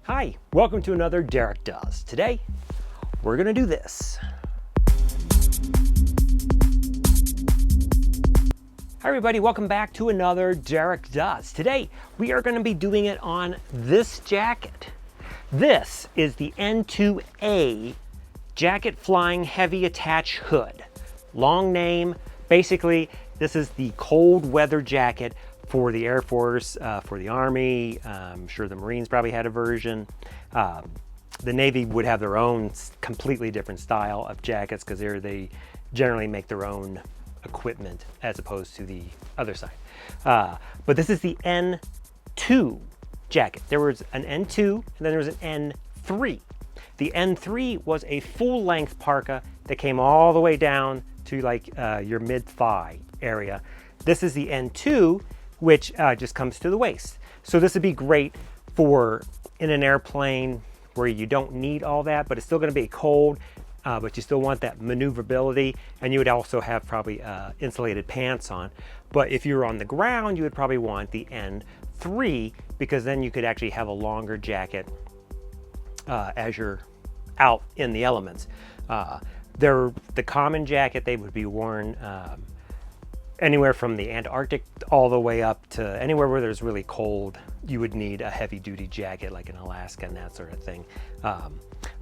Hi, welcome to another Derek Does. Today, we're gonna do this. Hi everybody, welcome back to another Derek Does. Today, we are gonna be doing it on this jacket. This is the N-2A Jacket Flying Heavy Attach Hood. Long name. Basically, this is the cold weather jacket for the Air Force, for the Army. I'm sure the Marines probably had a version. The Navy would have their own completely different style of jackets because they generally make their own equipment as opposed to the other side. But this is the N-2 jacket. There was an N-2 and then there was an N-3. The N-3 was a full-length parka that came all the way down to like your mid-thigh area. This is the N-2, which just comes to the waist. So this would be great for in an airplane where you don't need all that, but it's still going to be cold, but you still want that maneuverability, and you would also have probably insulated pants on. But if you're on the ground, you would probably want the N-3 because then you could actually have a longer jacket as you're out in the elements. The common jacket, they would be worn anywhere from the Antarctic all the way up to anywhere where there's really cold. You would need a heavy duty jacket like in Alaska and that sort of thing.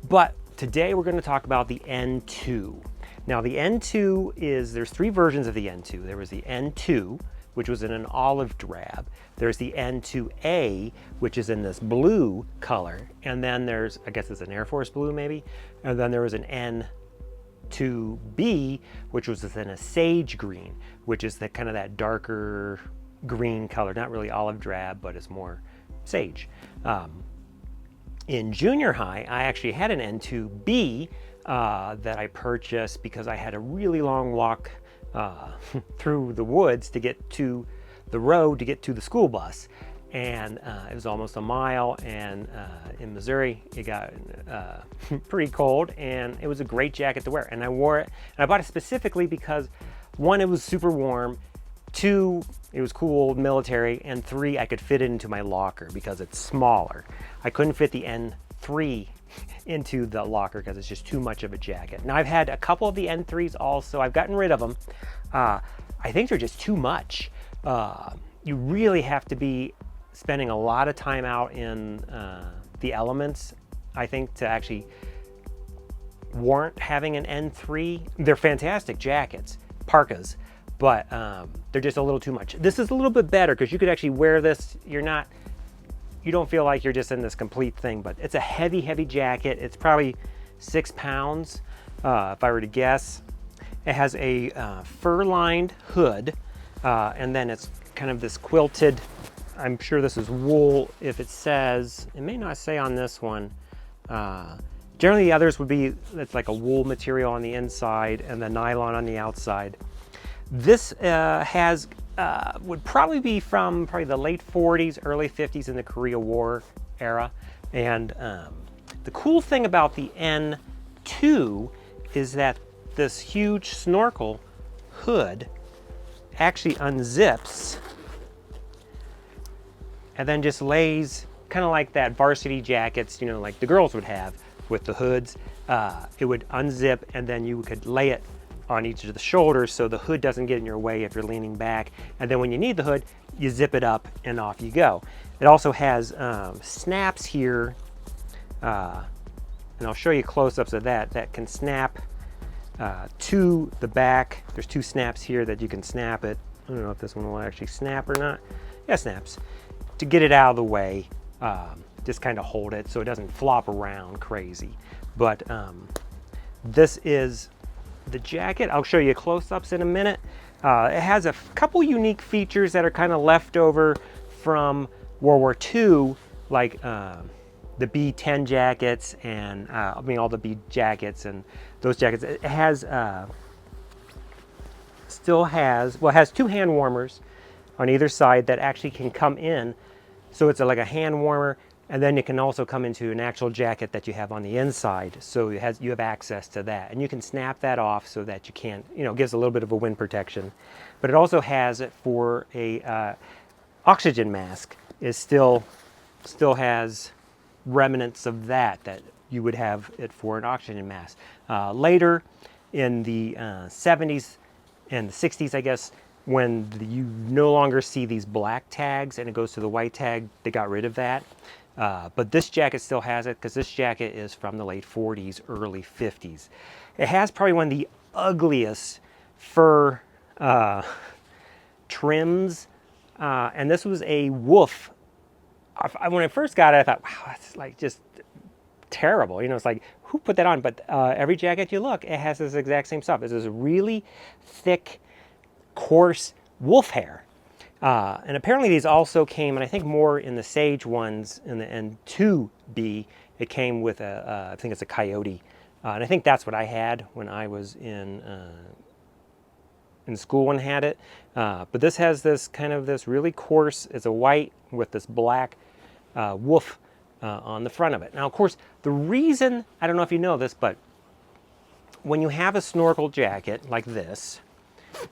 But today we're going to talk about the N-2. Now the N-2 there's three versions of the N-2. There was the N-2, which was in an olive drab. There's the N-2A, which is in this blue color. And then there's, I guess it's an Air Force blue maybe. And then there was an N-2B, which was in a sage green, which is that kind of that darker green color, not really olive drab, but it's more sage. In junior high, I actually had an N-2B that I purchased because I had a really long walk through the woods to get to the road to get to the school bus. And it was almost a mile, and in Missouri it got pretty cold, and it was a great jacket to wear, and I wore it. And I bought it specifically because one, it was super warm, two, it was cool military, and three, I could fit it into my locker because it's smaller. I couldn't fit the N-3 into the locker because it's just too much of a jacket. Now I've had a couple of the N-3s also. I've gotten rid of them. I think they're just too much. You really have to be spending a lot of time out in the elements, I think, to actually warrant having an N-3. They're fantastic jackets, parkas, but they're just a little too much. This is a little bit better because you could actually wear this. You don't feel like you're just in this complete thing, but it's a heavy, heavy jacket. It's probably 6 pounds, if I were to guess. It has a fur-lined hood, and then it's kind of this quilted, I'm sure this is wool. If it says, it may not say on this one. Generally the others would be, it's like a wool material on the inside and the nylon on the outside. This would probably be from the late 40s, early 50s in the Korea War era. And the cool thing about the N-2 is that this huge snorkel hood actually unzips and then just lays kind of like that varsity jackets, you know, like the girls would have with the hoods. It would unzip and then you could lay it on each of the shoulders so the hood doesn't get in your way if you're leaning back. And then when you need the hood, you zip it up and off you go. It also has snaps here, and I'll show you close-ups of that can snap to the back. There's two snaps here that you can snap it. I don't know if this one will actually snap or not. Yeah, it snaps. To get it out of the way, just kind of hold it so it doesn't flop around crazy. But this is the jacket. I'll show you close-ups in a minute. It has a couple unique features that are kind of left over from World War II, like the B-10 jackets and all the B jackets and those jackets. It has it has two hand warmers on either side that actually can come in. So it's like a hand warmer, and then it can also come into an actual jacket that you have on the inside. So you have access to that, and you can snap that off so that you can't, gives a little bit of a wind protection. But it also has it for a oxygen mask. It still has remnants of that you would have it for an oxygen mask. Later in the 70s and the 60s, I guess, when you no longer see these black tags and it goes to the white tag, they got rid of that. But this jacket still has it because this jacket is from the late 40s, early 50s. It has probably one of the ugliest fur trims, and this was a wolf. When I first got it, I thought, wow, that's like just terrible. You know, it's like, who put that on? But every jacket you look, it has this exact same stuff. It's this really thick, coarse wolf hair. And apparently these also came, and I think more in the Sage ones, in the N-2B, it came with I think it's a coyote. And I think that's what I had when I was in school and had it. But this has this kind of this really coarse, it's a white with this black wolf on the front of it. Now, of course, the reason, I don't know if you know this, but when you have a snorkel jacket like this,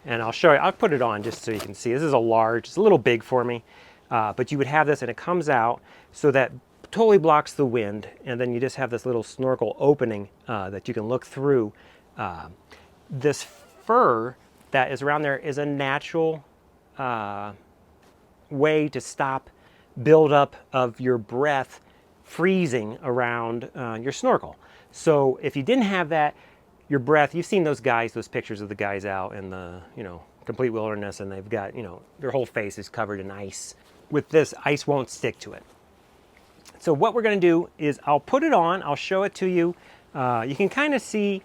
and I'll show you, I'll put it on just so you can see. This is a large, it's a little big for me, but you would have this and it comes out so that totally blocks the wind, and then you just have this little snorkel opening that you can look through. This fur that is around there is a natural way to stop buildup of your breath freezing around your snorkel. So if you didn't have that, your breath, you've seen those guys, those pictures of the guys out in the, complete wilderness, and they've got, their whole face is covered in ice. With this, ice won't stick to it. So what we're going to do is I'll put it on, I'll show it to you. You can kind of see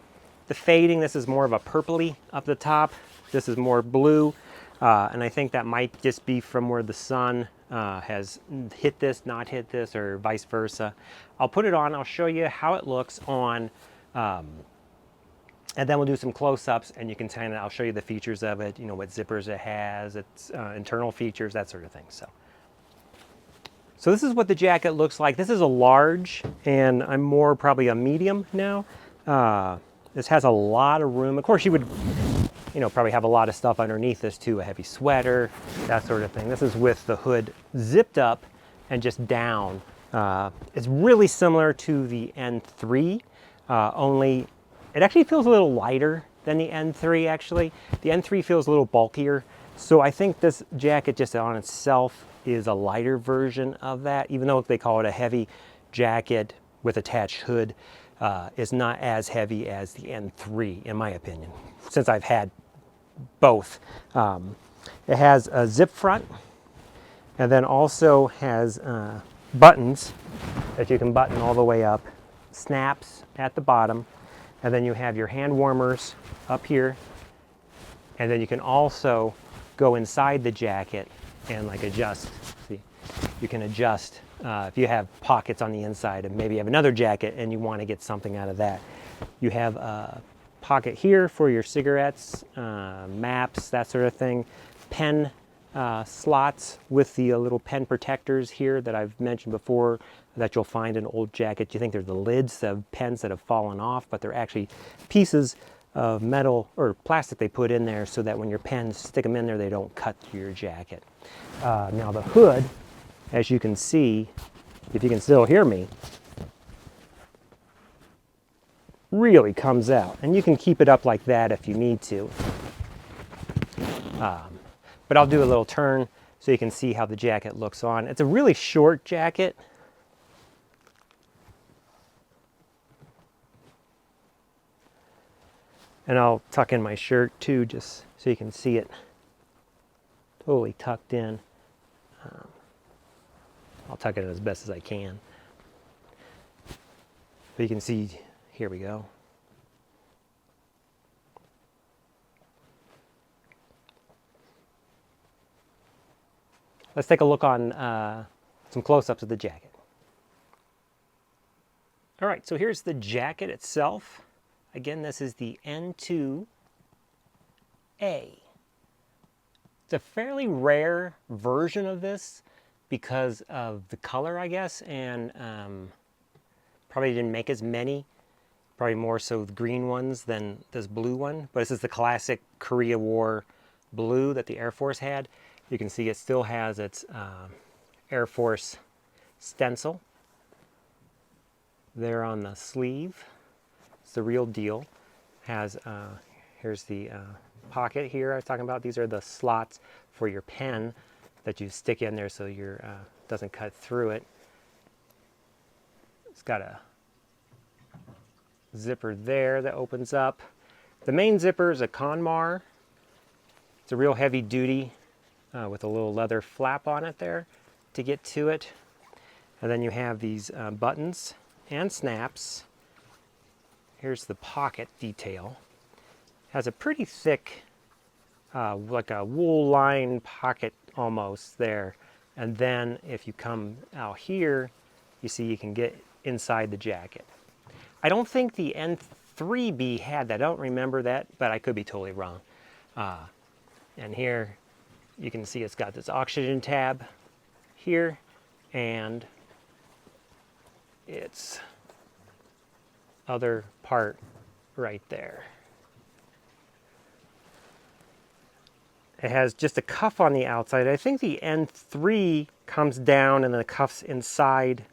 the fading. This is more of a purpley up the top. This is more blue, and I think that might just be from where the sun has hit this, not hit this, or vice versa. I'll put it on, I'll show you how it looks on, and then we'll do some close-ups, and you can kind of, I'll show you the features of it, what zippers it has, its internal features, that sort of thing. So this is what the jacket looks like. This is a large, and I'm more probably a medium now. This has a lot of room. Of course, you would, probably have a lot of stuff underneath this too, a heavy sweater, that sort of thing. This is with the hood zipped up and just down. It's really similar to the N3, only it actually feels a little lighter than the N3 actually. The N3 feels a little bulkier. So I think this jacket just on itself is a lighter version of that, even though they call it a heavy jacket with attached hood, is not as heavy as the N3 in my opinion, since I've had both. It has a zip front, and then also has buttons that you can button all the way up, snaps at the bottom, and then you have your hand warmers up here, and then you can also go inside the jacket and like adjust. See, you can adjust if you have pockets on the inside, and maybe you have another jacket and you want to get something out of that. You have a pocket here for your cigarettes, maps, that sort of thing. Pen slots with the little pen protectors here that I've mentioned before that you'll find in old jackets. You think they're the lids of pens that have fallen off, but they're actually pieces of metal or plastic they put in there so that when your pens stick them in there, they don't cut through your jacket. Now the hood, as you can see, if you can still hear me, really comes out, and you can keep it up like that if you need to. But I'll do a little turn so you can see how the jacket looks on. It's a really short jacket. And I'll tuck in my shirt too, just so you can see it totally tucked in. I'll tuck it in as best as I can. But you can see, here we go. Let's take a look on some close-ups of the jacket. All right, so here's the jacket itself. Again, this is the N-2A. It's a fairly rare version of this because of the color, I guess, and probably didn't make as many. Probably more so the green ones than this blue one. But this is the classic Korea War blue that the Air Force had. You can see it still has its Air Force stencil there on the sleeve. It's the real deal. Has here's the pocket here I was talking about. These are the slots for your pen that you stick in there so your doesn't cut through it. It's got a zipper there that opens up. The main zipper is a Conmar. It's a real heavy duty with a little leather flap on it there to get to it. And then you have these buttons and snaps. Here's the pocket detail. Has a pretty thick, like a wool lined pocket almost there. And then if you come out here, you see you can get inside the jacket. I don't think the N-3B had that. I don't remember that, but I could be totally wrong. And here you can see it's got this oxygen tab here, and its other part right there. It has just a cuff on the outside. I think the N3 comes down and the cuff's inside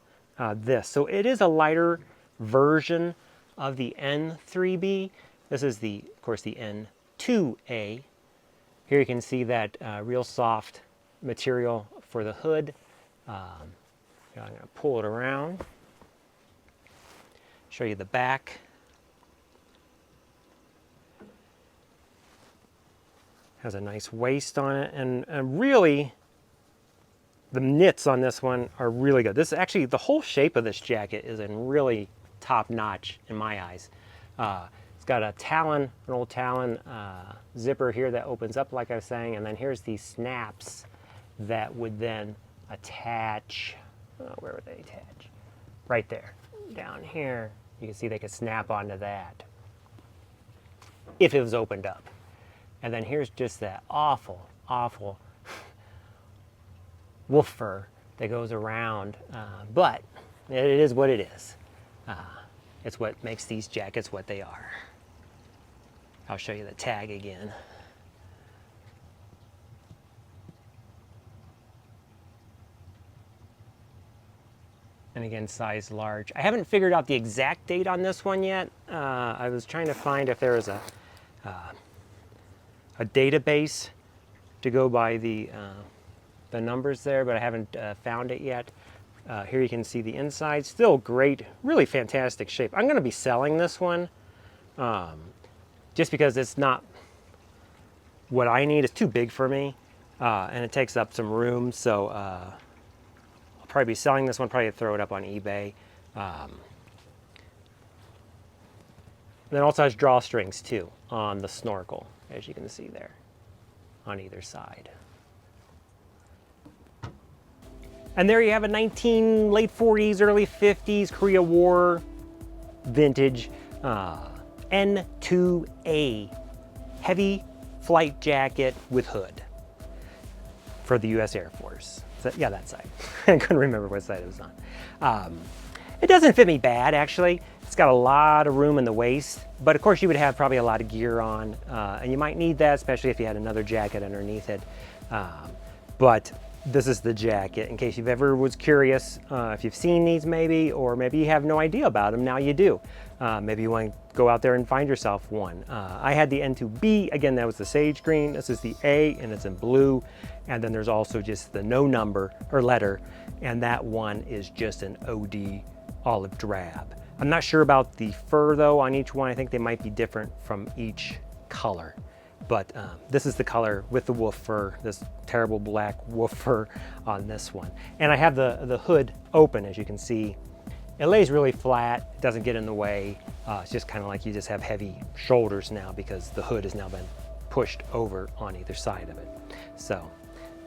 this. So it is a lighter version of the N3B. This is of course, the N-2A. Here you can see that real soft material for the hood. I'm going to pull it around, show you the back. Has a nice waist on it, and really the knits on this one are really good. This actually, the whole shape of this jacket is in really top notch in my eyes. It's got a Talon, an old Talon zipper here that opens up like I was saying, and then here's these snaps that would then attach, where would they attach? Right there, down here. You can see they could snap onto that if it was opened up. And then here's just that awful, awful wolf fur that goes around, but it is what it is. It's what makes these jackets what they are. I'll show you the tag again. And again, size large. I haven't figured out the exact date on this one yet. I was trying to find if there was a database to go by the numbers there, but I haven't found it yet. Here you can see the inside. Still great, really fantastic shape. I'm going to be selling this one just because it's not what I need. It's too big for me, and it takes up some room. So I'll probably be selling this one, probably throw it up on eBay. And then also has drawstrings too on the snorkel, as you can see there, on either side. And there you have a late 40s, early 50s Korea War vintage N-2A heavy flight jacket with hood for the US Air Force. So, yeah, that side. I couldn't remember what side it was on. It doesn't fit me bad, actually. It's got a lot of room in the waist, but of course you would have probably a lot of gear on, and you might need that, especially if you had another jacket underneath it. But this is the jacket, in case you've ever was curious, if you've seen these maybe, or maybe you have no idea about them, now you do. Maybe you want to go out there and find yourself one. I had the N-2B, again, that was the sage green. This is the A, and it's in blue. And then there's also just the no number, or letter, and that one is just an OD olive drab. I'm not sure about the fur though on each one. I think they might be different from each color. But this is the color with the wolf fur, this terrible black wolf fur on this one. And I have the hood open, as you can see. It lays really flat, it doesn't get in the way. It's just kind of like you just have heavy shoulders now because the hood has now been pushed over on either side of it. So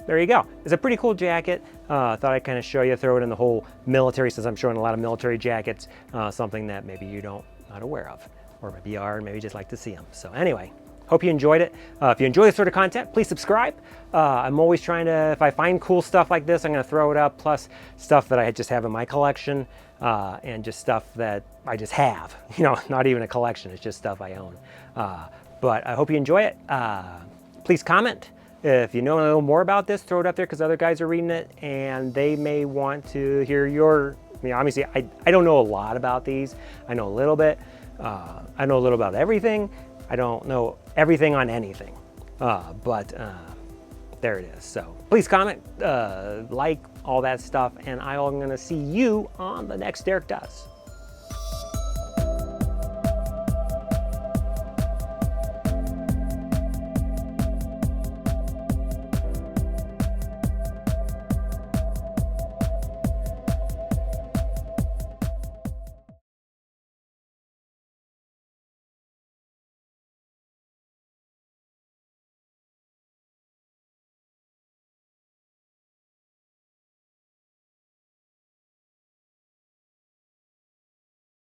there you go. It's a pretty cool jacket. Thought I'd kind of show you, throw it in the whole military, since I'm showing a lot of military jackets, something that maybe you not aware of, or maybe you are and maybe just like to see them. So anyway, hope you enjoyed it. If you enjoy this sort of content, please subscribe. I'm always trying to, if I find cool stuff like this, I'm going to throw it up, plus stuff that I just have in my collection, and just stuff that I just have. You know, not even a collection, it's just stuff I own. But I hope you enjoy it. Please comment. If you know a little more about this, throw it up there, because other guys are reading it and they may want to hear your I mean, obviously, I don't know a lot about these. I know a little bit. I know a little about everything. I don't know everything on anything, but there it is. So please comment, like, all that stuff, and I'm gonna see you on the next Derek Does.